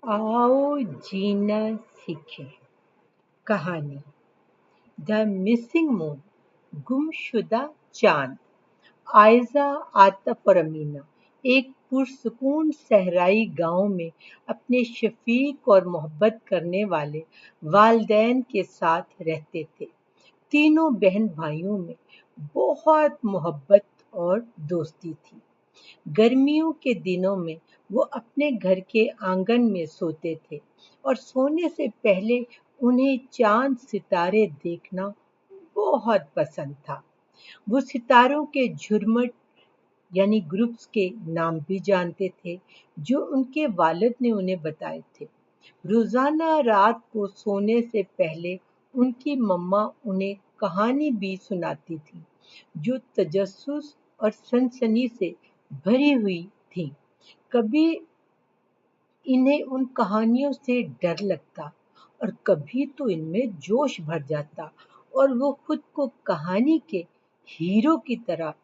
आओ जीना सीखें। कहानी द मिसिंग मून, गुमशुदा चांद। आयजा, आतफ और अमीना एक पुरसकून सहराई गांव में अपने शफीक और मोहब्बत करने वाले वालिदैन के साथ रहते थे। तीनों बहन भाइयों में बहुत मोहब्बत और दोस्ती थी। गर्मियों के दिनों में वो अपने घर के आंगन में सोते थे और सोने से पहले उन्हें चांद सितारे देखना बहुत पसंद था। वो सितारों के झुरमुट यानी ग्रुप्स के नाम भी जानते थे जो उनके वालिद ने उन्हें बताए थे। रोजाना रात को सोने से पहले उनकी मम्मा उन्हें कहानी भी सुनाती थी जो तजस्सुस और सनसनी से भरी हुई थी। कभी इन्हें उन कहानियों से डर लगता और कभी तो इनमें जोश भर जाता और वो खुद को कहानी के हीरो की तरह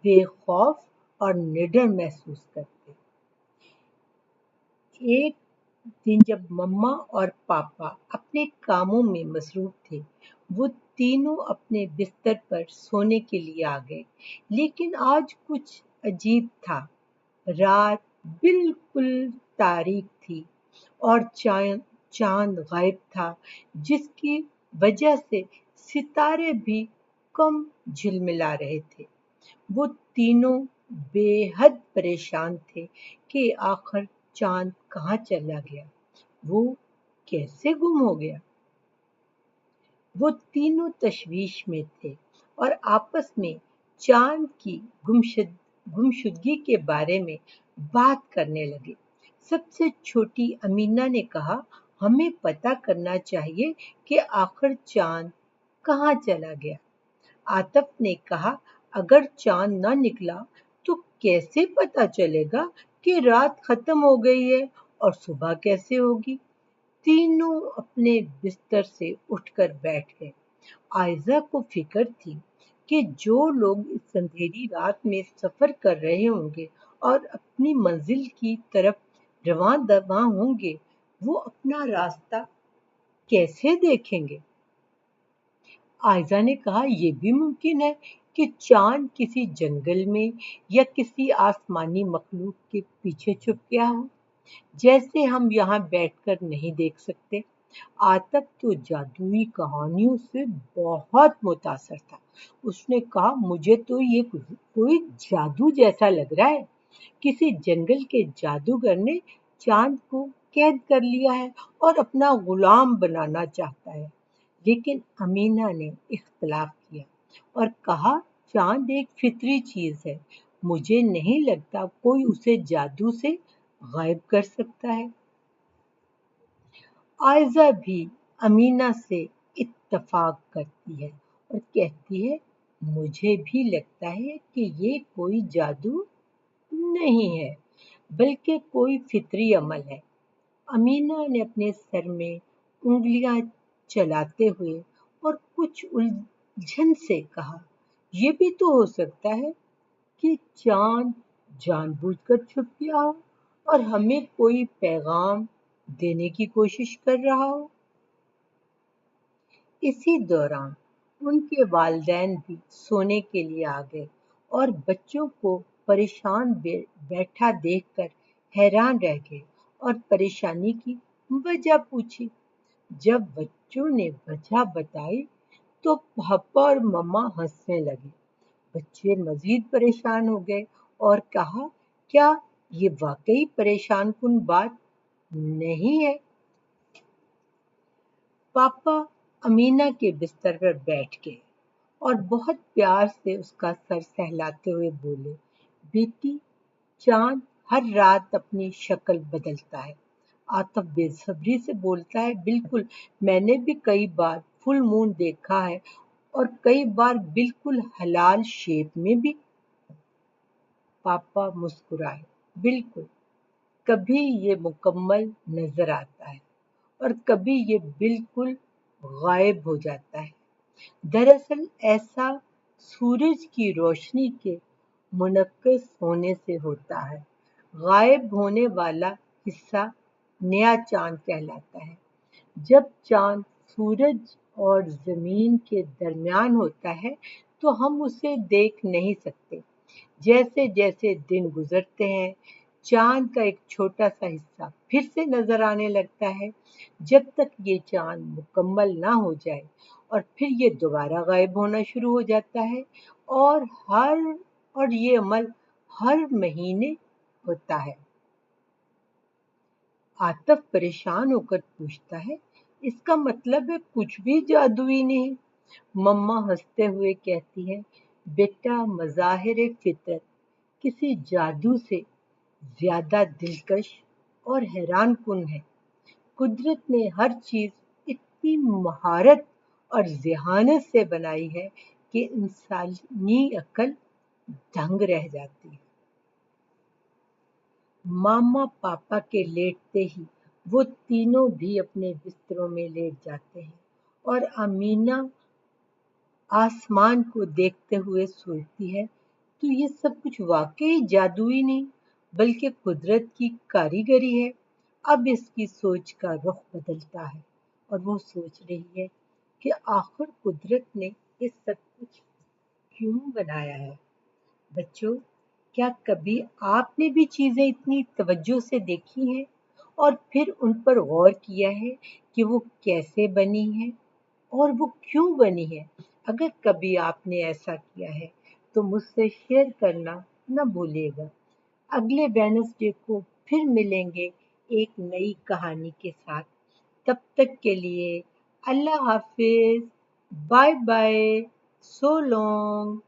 बेखौफ और निडर महसूस करते। एक दिन जब मम्मा और पापा अपने कामों में मसरूफ थे, वो तीनों अपने बिस्तर पर सोने के लिए आ गए। लेकिन आज कुछ अजीब था। रात बिल्कुल तारीक थी और चांद गायब था, जिसकी वजह से सितारे भी कम झिलमिला रहे थे। वो तीनों बेहद परेशान थे कि आखिर चांद कहाँ चला गया, वो कैसे गुम हो गया। वो तीनों तशवीश में थे और आपस में चांद की गुमशुदगी के बारे में बात करने लगे। सबसे छोटी अमीना ने कहा, हमें पता करना चाहिए कि आखिर चांद कहाँ चला गया। आतफ ने कहा, अगर चांद न निकला तो कैसे पता चलेगा कि रात खत्म हो गई है और सुबह कैसे होगी। तीनों अपने बिस्तर से उठकर बैठ गए। आयजा को फिक्र थी कि जो लोग इस अंधेरी रात में सफर कर रहे होंगे और अपनी मंजिल की तरफ रवां दवां होंगे, वो अपना रास्ता कैसे देखेंगे। आयजा ने कहा, यह भी मुमकिन है कि चांद किसी जंगल में या किसी आसमानी मखलूक के पीछे छुप गया हो, जैसे हम यहाँ बैठकर नहीं देख सकते। आतफ तो जादुई कहानियों से बहुत मुतासर था। उसने कहा, मुझे तो ये कोई जादू जैसा लग रहा है। किसी जंगल के जादूगर ने चांद को कैद कर लिया है और अपना गुलाम बनाना चाहता है। लेकिन अमीना ने इख्तलाफ किया और कहा, चांद एक फितरी चीज है, मुझे नहीं लगता कोई उसे जादू से गायब कर सकता है। आयजा भी अमीना से इत्तफाक करती है और कहती है, मुझे भी लगता है कि ये कोई जादू नहीं है, बल्कि कोई फितरी अमल है। अमीना ने अपने सर में उंगलियां चलाते हुए और कुछ उलझन से कहा, ये भी तो हो सकता है कि चांद जानबूझकर छुप गया हो और हमें कोई पैगाम देने की कोशिश कर रहा हो। इसी दौरान उनके वालिदैन भी सोने के लिए आ गए और बच्चों को परेशान बैठा देखकर हैरान रह गए और परेशानी की वजह पूछी। जब बच्चों ने वजह बताई तो पापा और मम्मा हंसने लगे। बच्चे मजीद परेशान हो गए और कहा, क्या ये वाकई परेशान कुन बात नहीं है। पापा अमीना के बिस्तर पर बैठ गए और बहुत प्यार से उसका सर सहलाते हुए बोले, बेटी, चांद हर रात अपनी शक्ल बदलता है। आतफ बेसब्री से बोलता है, बिल्कुल, मैंने भी कई बार फुल मून देखा है और कई बार बिल्कुल हलाल शेप में भी। पापा मुस्कुराए, बिल्कुल, कभी ये मुकम्मल नजर आता है और कभी ये बिल्कुल गायब हो जाता है। दरअसल ऐसा सूरज की रोशनी के मुनक्किस होने से होता है। गायब होने वाला हिस्सा नया चांद कहलाता है। जब चांद सूरज और जमीन के दरमियान होता है तो हम उसे देख नहीं सकते। जैसे जैसे दिन गुजरते हैं, चांद का एक छोटा सा हिस्सा फिर से नजर आने लगता है, जब तक ये चांद मुकम्मल ना हो जाए, और फिर ये दोबारा गायब होना शुरू हो जाता है। और हर और ये अमल हर महीने होता है। आतिफ परेशान होकर पूछता है, इसका मतलब है कुछ भी जादुई नहीं? मम्मा हंसते हुए कहती है, बेटा, मज़ाहिर फितरत किसी जादू से ज्यादा दिलकश और हैरान कुन है। कुदरत ने हर चीज इतनी महारत और ज़हानत से बनाई है कि इंसानी अक्ल दंग रह जाती है। मामा पापा के लेटते ही वो तीनों भी अपने बिस्तरों में लेट जाते हैं, और अमीना आसमान को देखते हुए सोचती है, तो ये सब कुछ वाकई जादुई नहीं बल्कि कुदरत की कारीगरी है। अब इसकी सोच का रुख बदलता है और वो सोच रही है कि आखिर कुदरत ने ये सब कुछ क्यों बनाया है। बच्चों, क्या कभी आपने भी चीजें इतनी तवज्जो से देखी हैं और फिर उन पर गौर किया है कि वो कैसे बनी है और वो क्यों बनी है? अगर कभी आपने ऐसा किया है तो मुझसे शेयर करना न भूलिएगा। अगले वेडनेसडे को फिर मिलेंगे एक नई कहानी के साथ। तब तक के लिए अल्लाह हाफिज, बाय बाय, सो लॉन्ग।